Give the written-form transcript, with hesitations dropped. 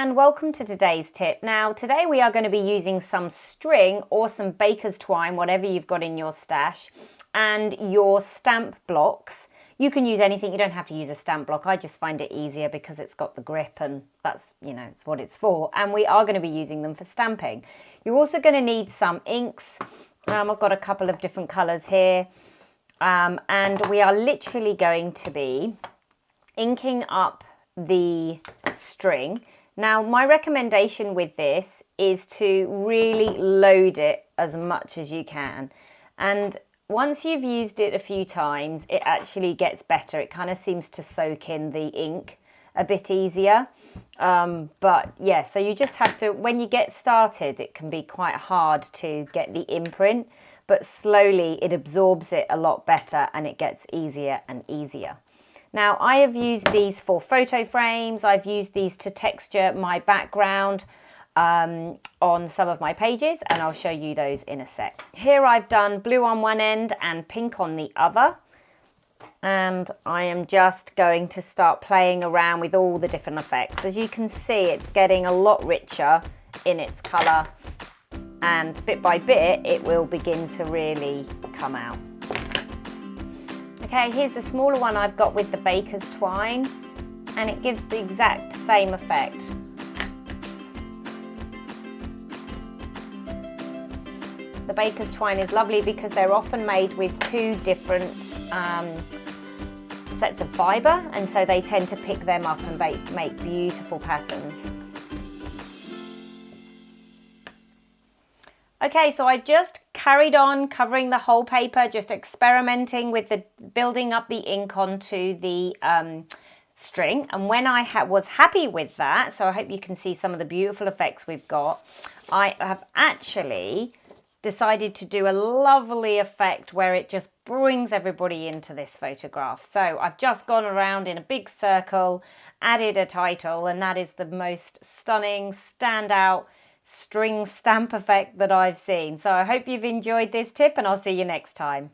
and welcome to today's tip. Now today we are going to be using some string or some baker's twine, whatever you've got in your stash, and your stamp blocks. You can use anything, you don't have to use a stamp block. I just find it easier because it's got the grip and that's, it's what it's for. And we are going to be using them for stamping. You're also going to need some inks. I've got a couple of different colours here. And we are literally going to be inking up the string. Now my recommendation with this is to really load it as much as you can, and once you've used it a few times it actually gets better. It kind of seems to soak in the ink a bit easier, but yeah, so you just have to, when you get started it can be quite hard to get the imprint, but slowly it absorbs it a lot better and it gets easier and easier. Now I have used these for photo frames. I've used these to texture my background on some of my pages, and I'll show you those in a sec. Here I've done blue on one end and pink on the other, and I am just going to start playing around with all the different effects. As you can see, it's getting a lot richer in its colour, and bit by bit it will begin to really come out. Okay, here's the smaller one I've got with the baker's twine, and it gives the exact same effect. The baker's twine is lovely because they're often made with two different sets of fibre, and so they tend to pick them up and make beautiful patterns. Okay, so I just carried on covering the whole paper, just experimenting with the building up the ink onto the string. And when I was happy with that, so I hope you can see some of the beautiful effects we've got, I have actually decided to do a lovely effect where it just brings everybody into this photograph. So I've just gone around in a big circle, added a title, and that is the most stunning, standout string stamp effect that I've seen. So I hope you've enjoyed this tip, and I'll see you next time.